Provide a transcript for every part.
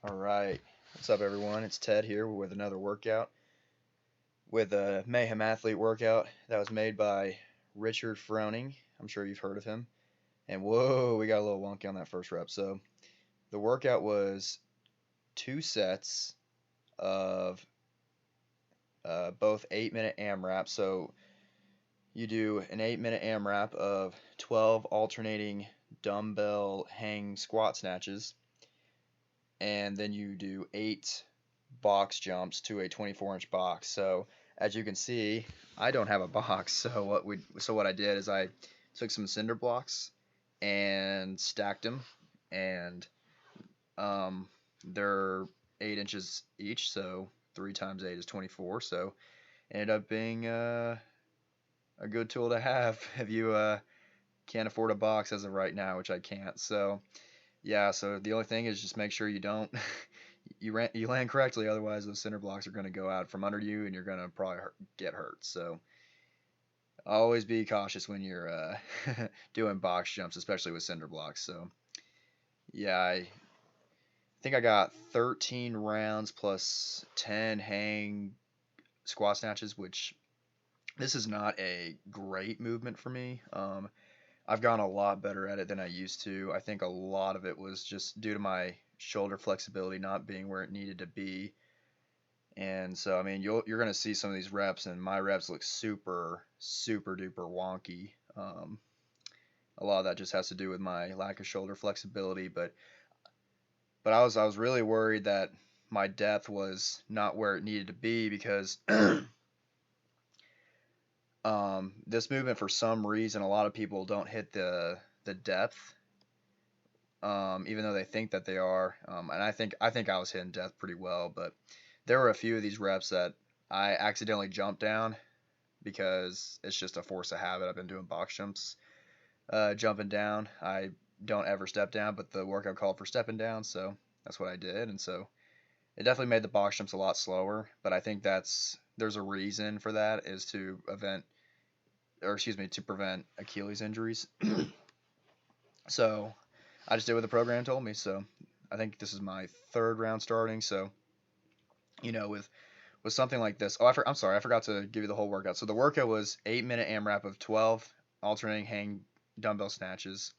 Alright, what's up everyone? It's Ted here with another workout with a Mayhem Athlete workout that was made by Richard Froning. I'm sure you've heard of him. And whoa, we got a little wonky on that first rep. So the workout was 2 sets of both 8-minute AMRAP. So you do an 8-minute AMRAP of 12 alternating dumbbell hang squat snatches, and then you do 8 box jumps to a 24-inch box. So as you can see, I don't have a box. So what I did is I took some cinder blocks and stacked them, and they're 8 inches each, so 3 times 8 is 24. So it ended up being a good tool to have if you can't afford a box as of right now, which I can't. So yeah, so the only thing is just make sure you don't you land correctly, otherwise those cinder blocks are going to go out from under you and you're going to probably get hurt. So always be cautious when you're doing box jumps, especially with cinder blocks. So yeah, I think I got 13 rounds plus 10 hang squat snatches, which this is not a great movement for me. I've gotten a lot better at it than I used to. I think a lot of it was just due to my shoulder flexibility not being where it needed to be. And so, I mean, you're going to see some of these reps, and my reps look super, super duper wonky. A lot of that just has to do with my lack of shoulder flexibility. But I was really worried that my depth was not where it needed to be because this movement, for some reason, a lot of people don't hit the depth, even though they think that they are. And I think I was hitting depth pretty well, but there were a few of these reps that I accidentally jumped down because it's just a force of habit. I've been doing box jumps, jumping down. I don't ever step down, but the workout called for stepping down, so that's what I did. And so it definitely made the box jumps a lot slower. But I think there's a reason for that, is to prevent Achilles injuries. So I just did what the program told me. So I think this is my third round starting. So with something like this. Oh, I'm sorry, I forgot to give you the whole workout. So the workout was 8-minute AMRAP of 12 alternating hang dumbbell snatches,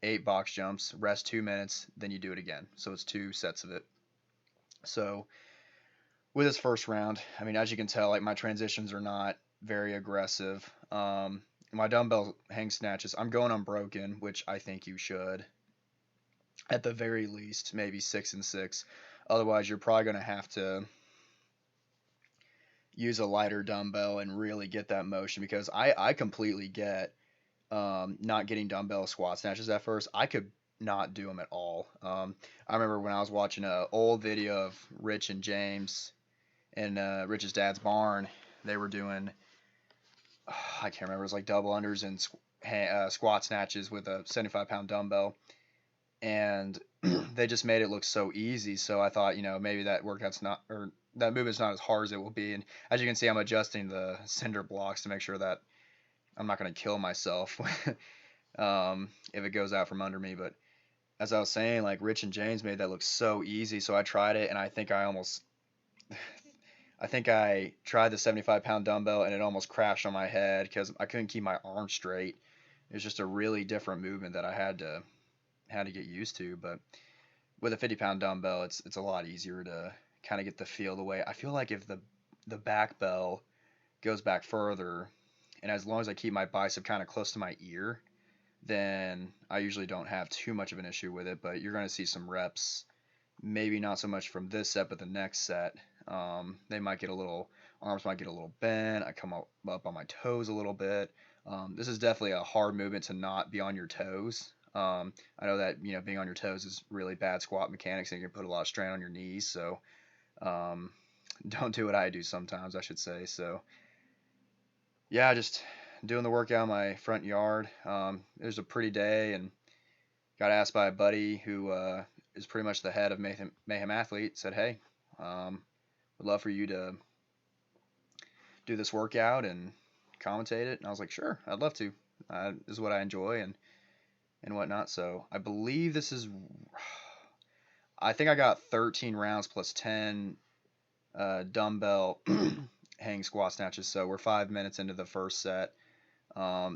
8 box jumps, rest 2 minutes, then you do it again. So it's 2 sets of it. So with this first round, I mean, as you can tell, like, my transitions are not very aggressive. My dumbbell hang snatches, I'm going unbroken, which I think you should. At the very least, maybe 6 and 6. Otherwise, you're probably going to have to use a lighter dumbbell and really get that motion, because I completely get not getting dumbbell squat snatches at first. I could not do them at all. I remember when I was watching an old video of Rich and James in Rich's dad's barn, they were doing, I can't remember, it was like double unders and squat snatches with a 75-pound dumbbell, and they just made it look so easy. So I thought, maybe that movement's not as hard as it will be. And as you can see, I'm adjusting the cinder blocks to make sure that I'm not going to kill myself if it goes out from under me. But as I was saying, like, Rich and James made that look so easy. So I tried it, and I think I tried the 75-pound dumbbell, and it almost crashed on my head because I couldn't keep my arm straight. It was just a really different movement that I had to get used to. But with a 50-pound dumbbell, it's a lot easier to kind of get the feel of the way. I feel like if the back bell goes back further, and as long as I keep my bicep kind of close to my ear, then I usually don't have too much of an issue with it. But you're going to see some reps, maybe not so much from this set, but the next set. Arms might get a little bent. I come up on my toes a little bit. This is definitely a hard movement to not be on your toes. I know that being on your toes is really bad squat mechanics, and you can put a lot of strain on your knees. So don't do what I do sometimes, I should say. So yeah, just doing the workout in my front yard. It was a pretty day, and got asked by a buddy who is pretty much the head of Mayhem Athlete. Said, hey, would love for you to do this workout and commentate it. And I was like, sure, I'd love to. This is what I enjoy and whatnot. So I believe this is, I think I got 13 rounds plus 10 dumbbell hang squat snatches. So we're 5 minutes into the first set.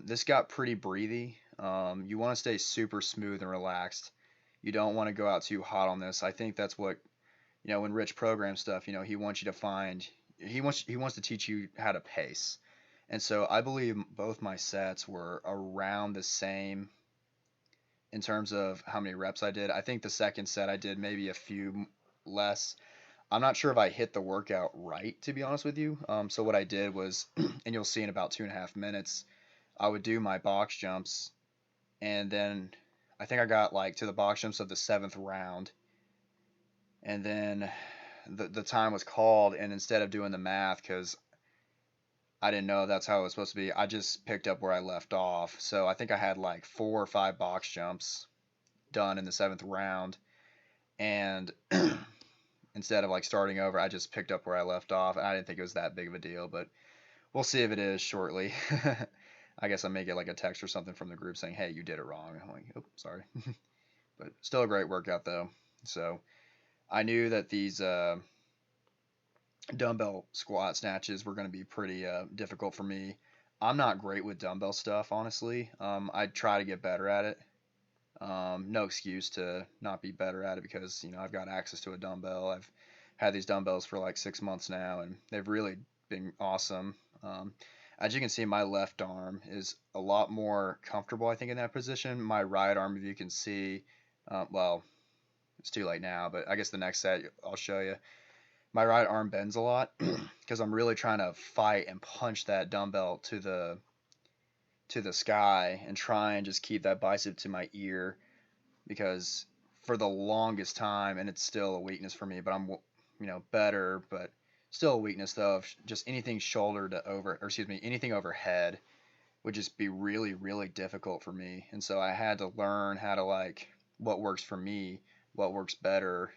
This got pretty breathy. You want to stay super smooth and relaxed. You don't want to go out too hot on this. I think that's what, when Rich programs stuff, he wants you to find, he wants to teach you how to pace. And so I believe both my sets were around the same in terms of how many reps I did. I think the second set I did maybe a few less. I'm not sure if I hit the workout right, to be honest with you. So what I did was, and you'll see in about 2.5 minutes, I would do my box jumps, and then I think I got like to the box jumps of the seventh round, and then the time was called, and instead of doing the math, because I didn't know that's how it was supposed to be, I just picked up where I left off. So I think I had like 4 or 5 box jumps done in the seventh round, and instead of like starting over, I just picked up where I left off. And I didn't think it was that big of a deal, but we'll see if it is shortly. I guess I may get like a text or something from the group saying, "Hey, you did it wrong." I'm like, "Oh, sorry," but still a great workout though. So I knew that these dumbbell squat snatches were going to be pretty difficult for me. I'm not great with dumbbell stuff, honestly. I try to get better at it. No excuse to not be better at it because I've got access to a dumbbell. I've had these dumbbells for like 6 months now, and they've really been awesome. As you can see, my left arm is a lot more comfortable, I think, in that position. My right arm, if you can see, well, it's too late now, but I guess the next set I'll show you. My right arm bends a lot because I'm really trying to fight and punch that dumbbell to the sky and try and just keep that bicep to my ear, because for the longest time, and it's still a weakness for me, but I'm better, but still a weakness though, of just anything shoulder to over, or excuse me, anything overhead would just be really, really difficult for me. And so I had to learn how to like what works for me, what works better,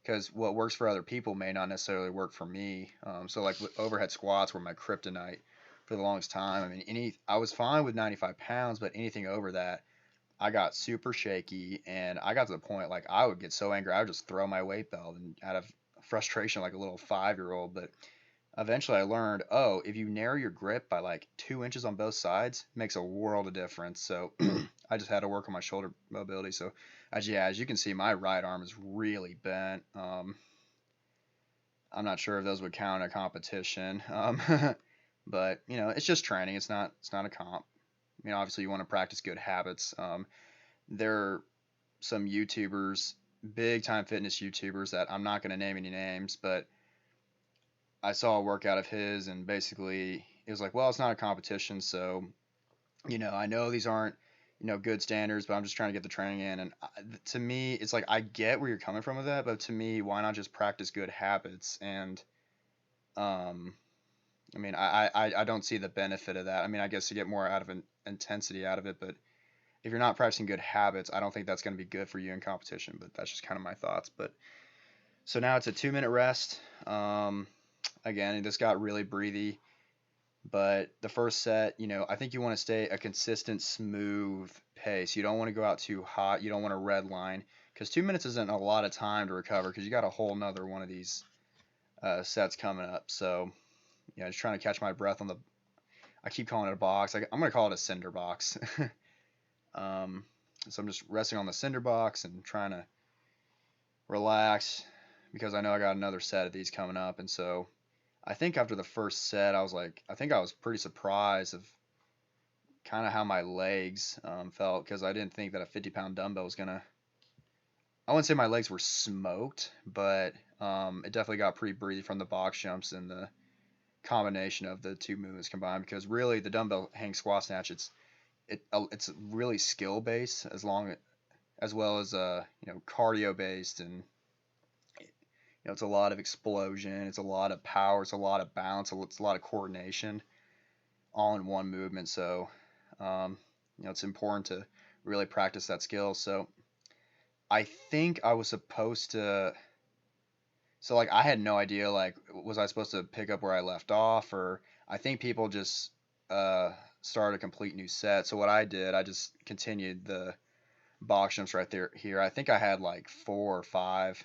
because what works for other people may not necessarily work for me. So like with overhead squats were my kryptonite for the longest time. I mean, I was fine with 95 pounds, but anything over that, I got super shaky, and I got to the point like I would get so angry I would just throw my weight belt and out of frustration like a little 5-year-old. But eventually I learned, oh, if you narrow your grip by like 2 inches on both sides, it makes a world of difference. So I just had to work on my shoulder mobility. So as you can see, my right arm is really bent. I'm not sure if those would count in a competition. But it's just training. It's not a comp. Obviously you want to practice good habits. There are some YouTubers, big time fitness YouTubers, that I'm not going to name any names, but I saw a workout of his, and basically it was like, well, it's not a competition, so I know these aren't good standards, but I'm just trying to get the training in. And to me, it's like I get where you're coming from with that, but to me, why not just practice good habits? And um, I don't see the benefit of that. I guess you get more out of an intensity out of it, but if you're not practicing good habits, I don't think that's going to be good for you in competition. But that's just kind of my thoughts. But so now it's a 2-minute rest. Again, this got really breathy, but the first set, I think you want to stay a consistent, smooth pace. You don't want to go out too hot. You don't want to red line, because 2 minutes isn't a lot of time to recover, because you got a whole nother one of these sets coming up. So just trying to catch my breath on the. I keep calling it a box. I'm gonna call it a cinder box. So I'm just resting on the cinder box and trying to relax, because I know I got another set of these coming up. And so I think after the first set, I was pretty surprised of kind of how my legs felt, because I didn't think that a 50-pound dumbbell was gonna. I wouldn't say my legs were smoked, but it definitely got pretty breathy from the box jumps and the combination of the two movements combined. Because really, the dumbbell hang squat snatch, it's really skill based, as well as cardio based, and it's a lot of explosion, it's a lot of power, it's a lot of balance, it's a lot of coordination all in one movement. So it's important to really practice that skill. So I think I was supposed to. So like I had no idea, like was I supposed to pick up where I left off, or I think people just start a complete new set. So what I did, I just continued box jumps right there here. I think I had like 4 or 5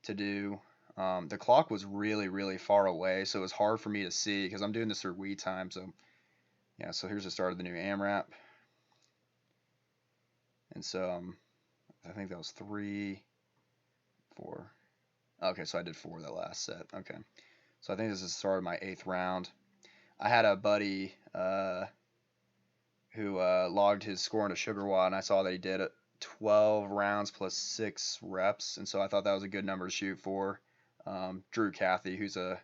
to do. The clock was really, really far away, so it was hard for me to see because I'm doing this through Wii time. So yeah, so here's the start of the new AMRAP. And so I think that was 3, 4. Okay, so I did 4 that last set. Okay, so I think this is the start of my 8th round. I had a buddy who logged his score into Sugar WOD, and I saw that he did 12 rounds plus 6 reps, and so I thought that was a good number to shoot for. Drew Cathy, who's a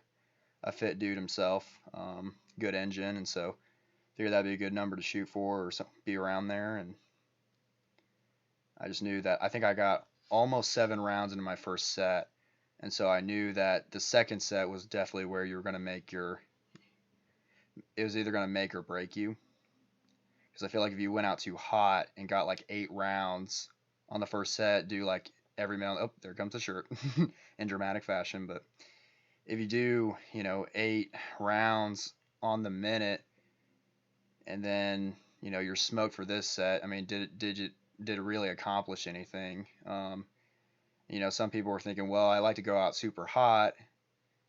fit dude himself, good engine, and so figured that'd be a good number to shoot for or be around there. And I just knew that I think I got almost 7 rounds into my first set, and so I knew that the second set was definitely where you were going to make your, it was either going to make or break you. Because I feel like if you went out too hot and got like 8 rounds on the first set, do like every minute, oh, there comes the shirt in dramatic fashion. But if you do, 8 rounds on the minute, and then you're smoked for this set. I mean, did it really accomplish anything? Some people were thinking, well, I like to go out super hot,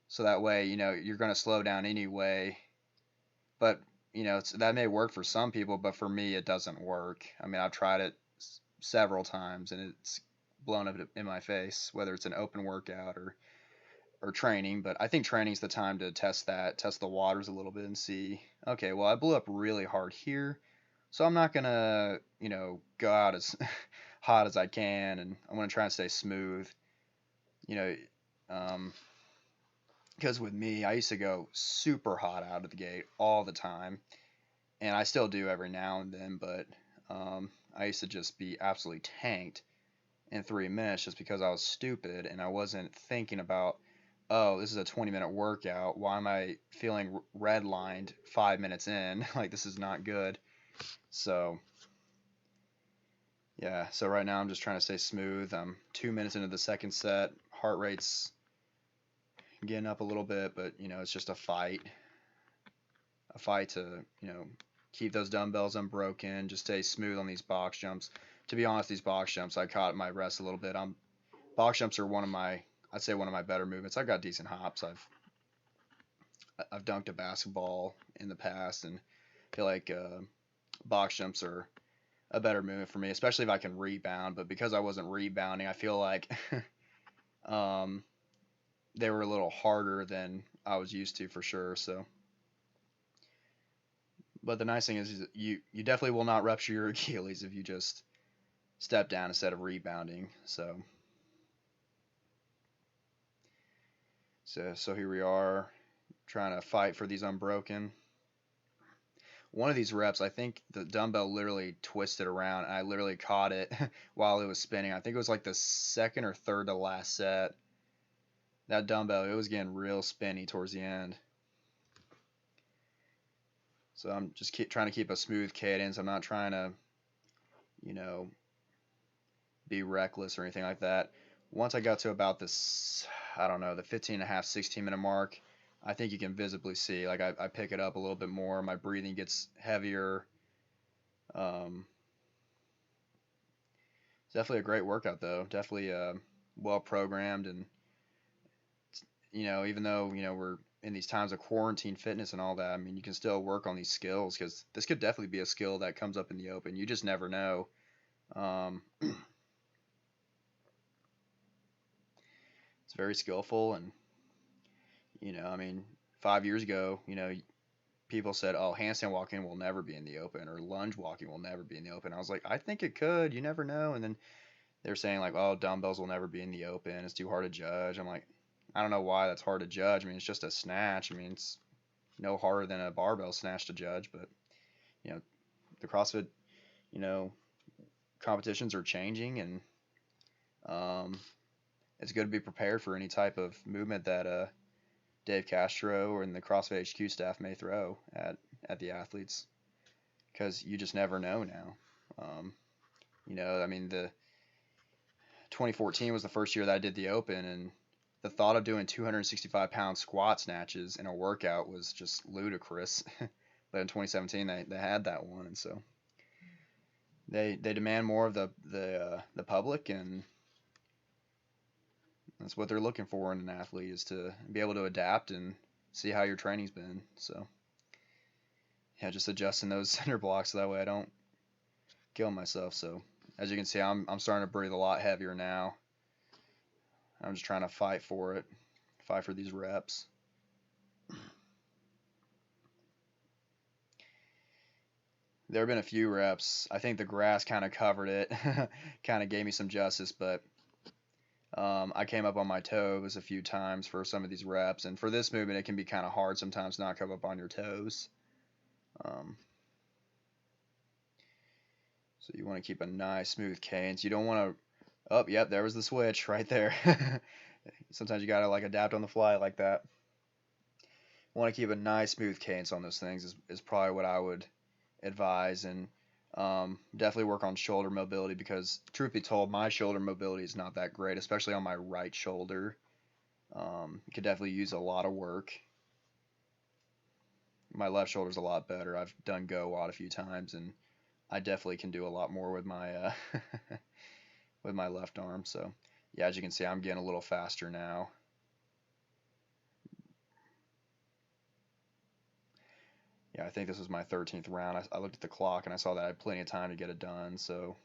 so that way, you're going to slow down anyway. But that may work for some people, but for me, it doesn't work. I mean, I've tried it several times, and it's blown up in my face, whether it's an open workout or training. But I think training's the time to test the waters a little bit and see, okay, well, I blew up really hard here, so I'm not going to, go out as hot as I can, and I'm going to try and stay smooth. Because with me, I used to go super hot out of the gate all the time, and I still do every now and then, but I used to just be absolutely tanked in 3 minutes just because I was stupid and I wasn't thinking about, oh, this is a 20-minute workout. Why am I feeling redlined 5 minutes in? Like, this is not good. So, yeah, so right now I'm just trying to stay smooth. I'm 2 minutes into the second set. Heart rate's getting up a little bit, but, it's just a fight. A fight to, keep those dumbbells unbroken, just stay smooth on these box jumps. To be honest, these box jumps, I caught my rest a little bit. Box jumps are I'd say one of my better movements. I've got decent hops. I've dunked a basketball in the past, and feel like box jumps are a better movement for me, especially if I can rebound. But because I wasn't rebounding, I feel like they were a little harder than I was used to for sure. So, but the nice thing is you definitely will not rupture your Achilles if you just step down instead of rebounding. So here we are trying to fight for these unbroken. One of these reps, I think the dumbbell literally twisted around, and I literally caught it while it was spinning. I think it was like the second or third to last set. That dumbbell, it was getting real spinny towards the end. So I'm just trying to keep a smooth cadence. I'm not trying to, be reckless or anything like that. Once I got to about this, I don't know, the 15.5, 16-minute mark, I think you can visibly see, like I pick it up a little bit more. My breathing gets heavier. It's definitely a great workout, though. Definitely well programmed, and even though we're in these times of quarantine fitness and all that, I mean, you can still work on these skills because this could definitely be a skill that comes up in the open. You just never know. It's very skillful, and I mean, 5 years ago, people said, "Oh, handstand walking will never be in the open," or "lunge walking will never be in the open." I was like, I think it could. You never know. And then they're saying like, "Oh, dumbbells will never be in the open. It's too hard to judge." I'm like, I don't know why that's hard to judge. I mean, it's just a snatch. I mean, it's no harder than a barbell snatch to judge. But the CrossFit, you know, competitions are changing, and it's good to be prepared for any type of movement that Dave Castro and the CrossFit HQ staff may throw at the athletes, because you just never know now. I mean, the 2014 was the first year that I did the open, and the thought of doing 265-pound squat snatches in a workout was just ludicrous. But in 2017, they had that one, and so They demand more of the public, and that's what they're looking for in an athlete, is to be able to adapt and see how your training's been. So yeah, just adjusting those center blocks so that way I don't kill myself. So as you can see, I'm starting to breathe a lot heavier now. I'm just trying to fight for it, fight for these reps. There have been a few reps. I think the grass kind of covered it, kind of gave me some justice, but I came up on my toes a few times for some of these reps, and for this movement, it can be kind of hard sometimes not come up on your toes. Um, so you want to keep a nice smooth cadence. You don't want to. Oh, yep, there was the switch right there. Sometimes you gotta like adapt on the fly like that. Want to keep a nice smooth cadence on those things is probably what I would advise, and definitely work on shoulder mobility, because truth be told, my shoulder mobility is not that great, especially on my right shoulder. Could definitely use a lot of work. My left shoulder's a lot better. I've done go WOD a few times, and I definitely can do a lot more with my with my left arm. So yeah, as you can see, I'm getting a little faster now. Yeah, I think this was my 13th round. I looked at the clock and I saw that I had plenty of time to get it done, so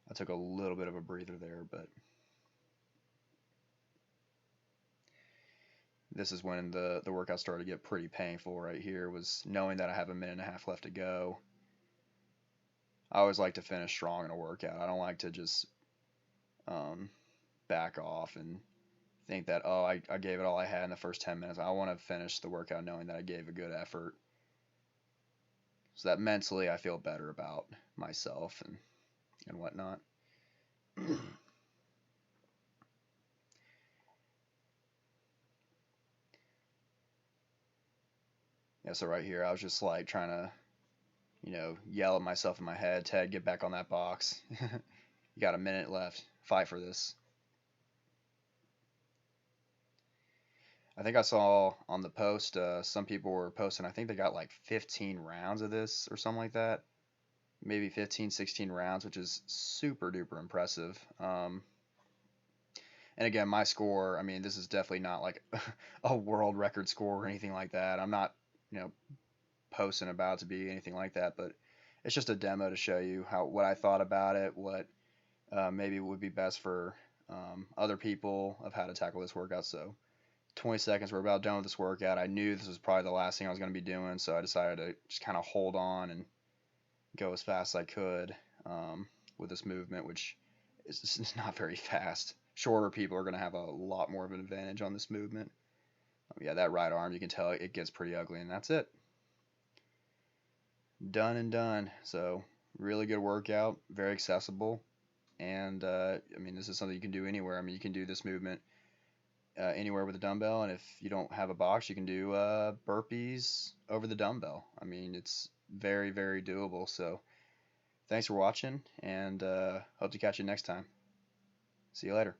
I took a little bit of a breather there, but this is when the workout started to get pretty painful right here, was knowing that I have a minute and a half left to go. I always like to finish strong in a workout. I don't like to just um, back off and think that, oh, I gave it all I had in the first 10 minutes. I want to finish the workout knowing that I gave a good effort, so that mentally I feel better about myself and whatnot. Yeah, so right here I was just like trying to, yell at myself in my head, Ted, get back on that box. You got a minute left. Fight for this. I think I saw on the post, some people were posting, I think they got like 15 rounds of this or something like that. Maybe 15, 16 rounds, which is super duper impressive. And again, my score, I mean, this is definitely not like a world record score or anything like that. I'm not, you know, posting about to be anything like that, but it's just a demo to show you what I thought about it, what maybe would be best for other people of how to tackle this workout. So 20 seconds, we're about done with this workout. I knew this was probably the last thing I was going to be doing, so I decided to just kind of hold on and go as fast as I could with this movement, which is not very fast. Shorter people are going to have a lot more of an advantage on this movement. Yeah, that right arm, you can tell it gets pretty ugly, and that's it. Done and done. So really good workout, very accessible, and I mean, this is something you can do anywhere. I mean, you can do this movement anywhere with a dumbbell, and if you don't have a box, you can do burpees over the dumbbell. I mean, it's very, very doable. So thanks for watching, and hope to catch you next time. See you later.